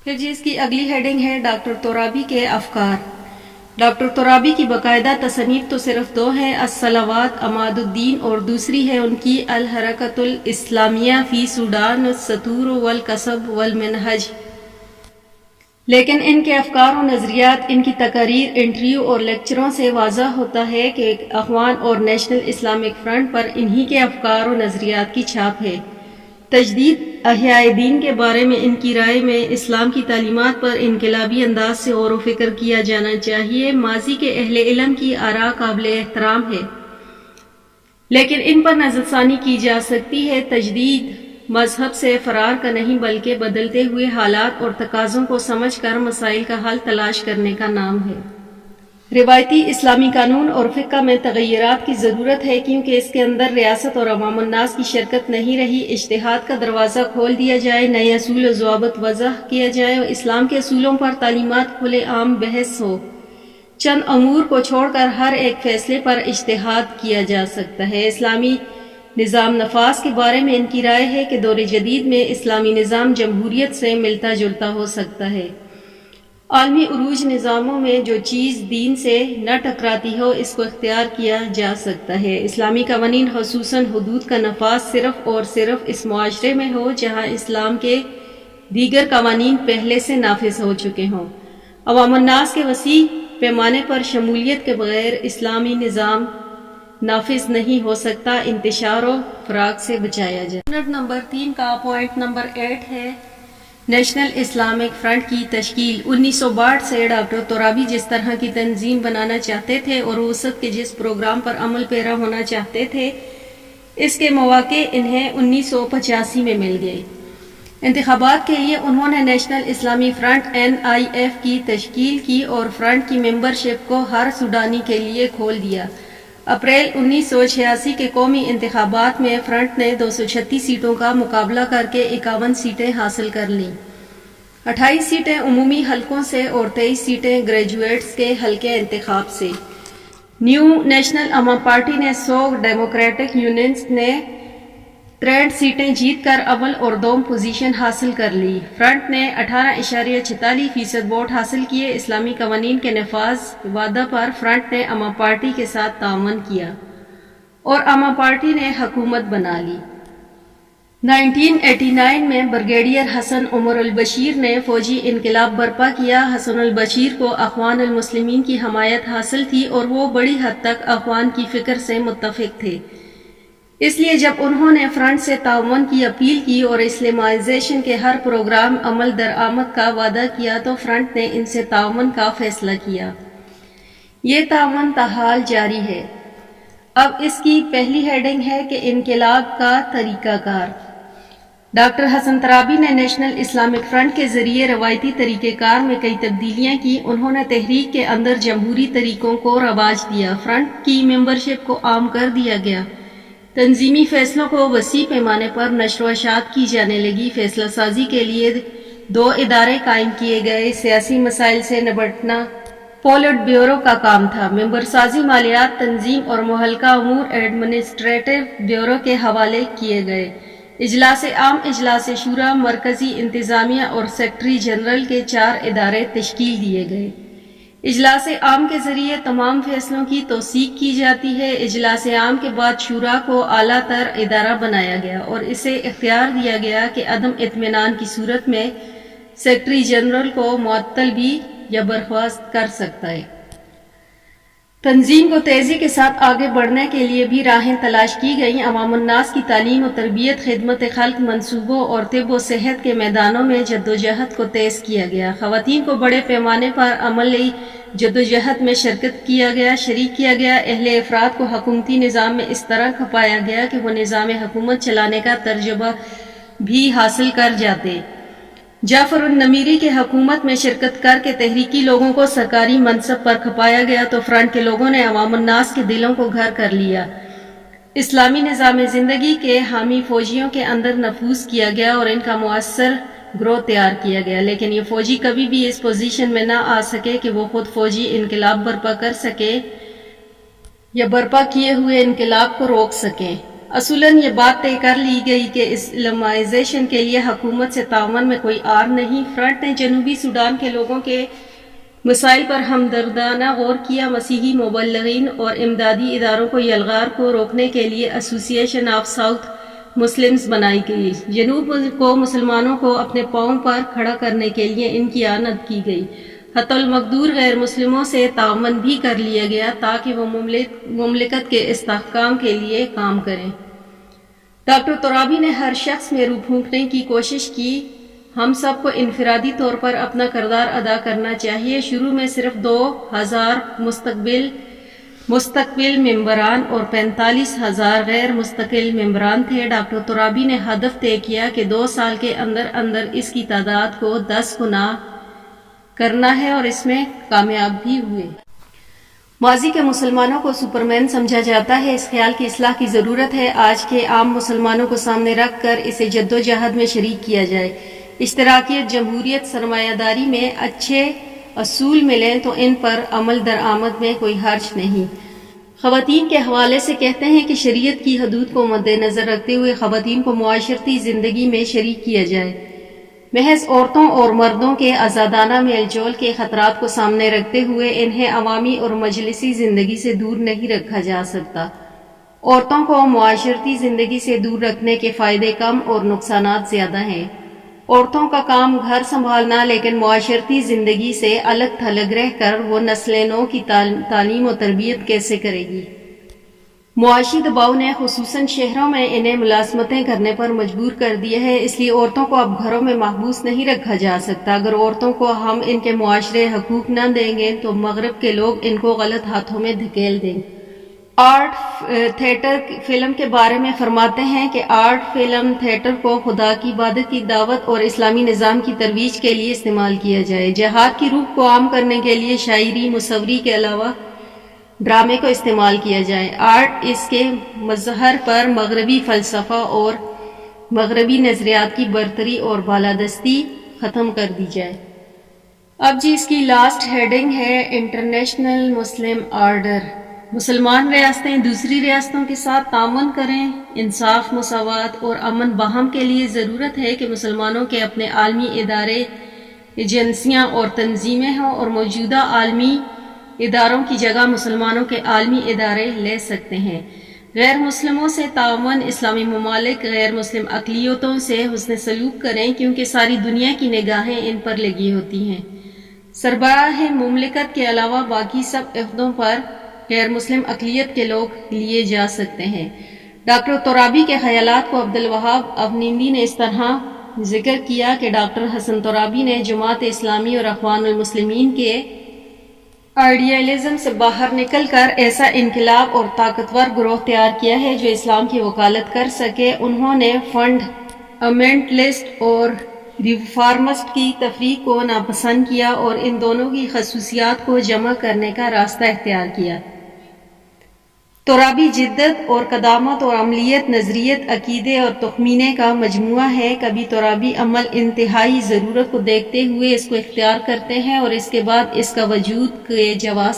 پھر جی اس کی اگلی ہیڈنگ ہے ڈاکٹر ترابی کے افکار۔ ڈاکٹر ترابی کی باقاعدہ تصانیف تو صرف دو ہیں، الصلوات عماد الدین، اور دوسری ہے ان کی الحرکۃ الاسلامیہ فی سوڈان، السطور والکسب والمنہج۔ لیکن ان کے افکار و نظریات، ان کی تقاریر، انٹرویو اور لیکچروں سے واضح ہوتا ہے کہ اخوان اور نیشنل اسلامک فرنٹ پر انہی کے افکار و نظریات کی چھاپ ہے۔ تجدید احیاء دین کے بارے میں ان کی رائے میں اسلام کی تعلیمات پر انقلابی انداز سے غور و فکر کیا جانا چاہیے۔ ماضی کے اہل علم کی آراء قابل احترام ہے، لیکن ان پر نظر ثانی کی جا سکتی ہے۔ تجدید مذہب سے فرار کا نہیں بلکہ بدلتے ہوئے حالات اور تقاضوں کو سمجھ کر مسائل کا حل تلاش کرنے کا نام ہے۔ روایتی اسلامی قانون اور فقہ میں تغیرات کی ضرورت ہے، کیونکہ اس کے اندر ریاست اور عوام الناس کی شرکت نہیں رہی۔ اجتہاد کا دروازہ کھول دیا جائے، نئے اصول و ضوابط وضع کیا جائے اور اسلام کے اصولوں پر تعلیمات کھلے عام بحث ہو۔ چند امور کو چھوڑ کر ہر ایک فیصلے پر اجتہاد کیا جا سکتا ہے۔ اسلامی نظام نفاذ کے بارے میں ان کی رائے ہے کہ دور جدید میں اسلامی نظام جمہوریت سے ملتا جلتا ہو سکتا ہے۔ عالمی عروج نظاموں میں جو چیز دین سے نہ ٹکراتی ہو، اس کو اختیار کیا جا سکتا ہے۔ اسلامی قوانین خصوصاً حدود کا نفاذ صرف اور صرف اس معاشرے میں ہو جہاں اسلام کے دیگر قوانین پہلے سے نافذ ہو چکے ہوں۔ عوام الناس کے وسیع پیمانے پر شمولیت کے بغیر اسلامی نظام نافذ نہیں ہو سکتا۔ انتشار و فراق سے بچایا جائے۔ یونٹ نمبر 3 کا پوائنٹ نمبر 8 ہے نیشنل اسلامک فرنٹ کی تشکیل۔ 1962 سے ڈاکٹر ترابی جس طرح کی تنظیم بنانا چاہتے تھے اور وسط کے جس پروگرام پر عمل پیرا ہونا چاہتے تھے، اس کے مواقع انہیں 1985 میں مل گئے۔ انتخابات کے لیے انہوں نے نیشنل اسلامی فرنٹ NIF کی تشکیل کی اور فرنٹ کی ممبرشپ کو ہر سوڈانی کے لیے کھول دیا۔ اپریل 1986 کے قومی انتخابات میں فرنٹ نے 236 سیٹوں کا مقابلہ کر کے 51 سیٹیں حاصل کر لیں۔ 28 سیٹیں عمومی حلقوں سے اور 23 سیٹیں گریجویٹس کے حلقے انتخاب سے۔ نیو نیشنل عوام پارٹی نے 100، ڈیموکریٹک یونینز نے 63 سیٹیں جیت کر اول اور دوم پوزیشن حاصل کر لی۔ فرنٹ نے 18.46% ووٹ حاصل کیے۔ اسلامی قوانین کے نفاذ وعدہ پر فرنٹ نے عوام پارٹی کے ساتھ تعاون کیا اور عوام پارٹی نے حکومت بنا لی۔ 1989 میں بریگیڈیئر حسن عمر البشیر نے فوجی انقلاب برپا کیا۔ حسن البشیر کو اخوان المسلمین کی حمایت حاصل تھی اور وہ بڑی حد تک اخوان کی فکر سے متفق تھے، اس لیے جب انہوں نے فرنٹ سے تعاون کی اپیل کی اور اسلامائزیشن کے ہر پروگرام عمل درآمد کا وعدہ کیا تو فرنٹ نے ان سے تعاون کا فیصلہ کیا۔ یہ تعاون تاحال جاری ہے۔ اب اس کی پہلی ہیڈنگ ہے کہ انقلاب کا طریقہ کار۔ ڈاکٹر حسن ترابی نے نیشنل اسلامک فرنٹ کے ذریعے روایتی طریقہ کار میں کئی تبدیلیاں کی۔ انہوں نے تحریک کے اندر جمہوری طریقوں کو رواج دیا۔ فرنٹ کی ممبرشپ کو عام کر دیا گیا۔ تنظیمی فیصلوں کو وسیع پیمانے پر نشر و اشاعت کی جانے لگی۔ فیصلہ سازی کے لیے 2 ادارے قائم کیے گئے۔ سیاسی مسائل سے نمٹنا پولٹ بیورو کا کام تھا۔ ممبر سازی مالیات، تنظیم اور متعلقہ امور ایڈمنسٹریٹو بیورو کے حوالے کیے گئے۔ اجلاس عام، اجلاس شورا، مرکزی انتظامیہ اور سیکرٹری جنرل کے 4 ادارے تشکیل دیے گئے۔ اجلاس عام کے ذریعے تمام فیصلوں کی توثیق کی جاتی ہے۔ اجلاس عام کے بعد شورا کو اعلیٰ تر ادارہ بنایا گیا اور اسے اختیار دیا گیا کہ عدم اطمینان کی صورت میں سیکرٹری جنرل کو معطل بھی یا برخاست کر سکتا ہے۔ تنظیم کو تیزی کے ساتھ آگے بڑھنے کے لیے بھی راہیں تلاش کی گئیں۔ عوام الناس کی تعلیم و تربیت، خدمت خلق منصوبوں اور طب و صحت کے میدانوں میں جدوجہد کو تیز کیا گیا۔ خواتین کو بڑے پیمانے پر عملی جدوجہد میں شریک کیا گیا۔ اہل افراد کو حکومتی نظام میں اس طرح کھپایا گیا کہ وہ نظام حکومت چلانے کا تجربہ بھی حاصل کر جاتے۔ جعفر النمیری کے حکومت میں شرکت کر کے تحریکی لوگوں کو سرکاری منصب پر کھپایا گیا تو فرنٹ کے لوگوں نے عوام الناس کے دلوں کو گھر کر لیا۔ اسلامی نظام زندگی کے حامی فوجیوں کے اندر نفوذ کیا گیا اور ان کا مؤثر گروہ تیار کیا گیا، لیکن یہ فوجی کبھی بھی اس پوزیشن میں نہ آ سکے کہ وہ خود فوجی انقلاب برپا کر سکے یا برپا کیے ہوئے انقلاب کو روک سکیں۔ اصولاً یہ بات طے کر لی گئی کہ اسلامائزیشن کے لیے حکومت سے تعاون میں کوئی آر نہیں۔ فرنٹ نے جنوبی سوڈان کے لوگوں کے مسائل پر ہمدردانہ غور کیا۔ مسیحی مبلغین اور امدادی اداروں کو یلغار کو روکنے کے لیے ایسوسی ایشن آف ساؤتھ مسلمز بنائی گئی۔ جنوب کو مسلمانوں کو اپنے پاؤں پر کھڑا کرنے کے لیے ان کی اعانت کی گئی۔ حتی المقدور غیر مسلموں سے تعاون بھی کر لیا گیا تاکہ وہ مملکت کے استحکام کے لیے کام کریں۔ ڈاکٹر ترابی نے ہر شخص میں روح پھونکنے کی کوشش کی۔ ہم سب کو انفرادی طور پر اپنا کردار ادا کرنا چاہیے۔ شروع میں صرف 2000 مستقل ممبران اور 45,000 غیر مستقل ممبران تھے۔ ڈاکٹر ترابی نے ہدف طے کیا کہ 2 سال کے اندر اندر اس کی تعداد کو 10 گنا کرنا ہے اور اس میں کامیاب بھی ہوئے۔ ماضی کے مسلمانوں کو سپرمین سمجھا جاتا ہے۔ اس خیال کی اصلاح کی ضرورت ہے۔ آج کے عام مسلمانوں کو سامنے رکھ کر اسے جدوجہد میں شریک کیا جائے۔ اشتراکیت، جمہوریت، سرمایہ داری میں اچھے اصول ملیں تو ان پر عمل درآمد میں کوئی حرج نہیں۔ خواتین کے حوالے سے کہتے ہیں کہ شریعت کی حدود کو مد نظر رکھتے ہوئے خواتین کو معاشرتی زندگی میں شریک کیا جائے۔ محض عورتوں اور مردوں کے آزادانہ میل جول کے خطرات کو سامنے رکھتے ہوئے انہیں عوامی اور مجلسی زندگی سے دور نہیں رکھا جا سکتا۔ عورتوں کو معاشرتی زندگی سے دور رکھنے کے فائدے کم اور نقصانات زیادہ ہیں۔ عورتوں کا کام گھر سنبھالنا، لیکن معاشرتی زندگی سے الگ تھلگ رہ کر وہ نسل نو کی تعلیم و تربیت کیسے کرے گی؟ معاشی دباؤ نے خصوصاً شہروں میں انہیں ملازمتیں کرنے پر مجبور کر دیا ہے، اس لیے عورتوں کو اب گھروں میں محبوس نہیں رکھا جا سکتا۔ اگر عورتوں کو ہم ان کے معاشرے حقوق نہ دیں گے تو مغرب کے لوگ ان کو غلط ہاتھوں میں دھکیل دیں گے۔ آرٹ تھیٹر فلم کے بارے میں فرماتے ہیں کہ آرٹ فلم تھیٹر کو خدا کی عبادت کی دعوت اور اسلامی نظام کی ترویج کے لیے استعمال کیا جائے۔ جہاد کی روح کو عام کرنے کے لیے شاعری، مصوری کے علاوہ ڈرامے کو استعمال کیا جائے۔ آرٹ اس کے مظہر پر مغربی فلسفہ اور مغربی نظریات کی برتری اور بالادستی ختم کر دی جائے۔ اب جی اس کی لاسٹ ہیڈنگ ہے انٹرنیشنل مسلم آرڈر۔ مسلمان ریاستیں دوسری ریاستوں کے ساتھ تعاون کریں۔ انصاف، مساوات اور امن باہم کے لیے ضرورت ہے کہ مسلمانوں کے اپنے عالمی ادارے، ایجنسیاں اور تنظیمیں ہوں اور موجودہ عالمی اداروں کی جگہ مسلمانوں کے عالمی ادارے لے سکتے ہیں۔ غیر مسلموں سے تعاون۔ اسلامی ممالک غیر مسلم اقلیتوں سے حسن سلوک کریں کیونکہ ساری دنیا کی نگاہیں ان پر لگی ہوتی ہیں۔ سربراہ مملکت کے علاوہ باقی سب عہدوں پر غیر مسلم اقلیت کے لوگ لیے جا سکتے ہیں۔ ڈاکٹر ترابی کے خیالات کو عبدالوہاب افنیندی نے اس طرح ذکر کیا کہ ڈاکٹر حسن ترابی نے جماعت اسلامی اور اخوان المسلمین کے آئیڈیالزم سے باہر نکل کر ایسا انقلاب اور طاقتور گروہ تیار کیا ہے جو اسلام کی وکالت کر سکے۔ انہوں نے فنڈ امنٹلسٹ اور ریفارمسٹ کی تفریق کو ناپسند کیا اور ان دونوں کی خصوصیات کو جمع کرنے کا راستہ اختیار کیا۔ ترابی جدت اور قدامت اور عملیت، نظریت، عقیدے اور تخمینے کا مجموعہ ہے۔ کبھی ترابی عمل انتہائی ضرورت کو دیکھتے ہوئے اس کو اختیار کرتے ہیں اور اس کے بعد اس کا وجود کے جواز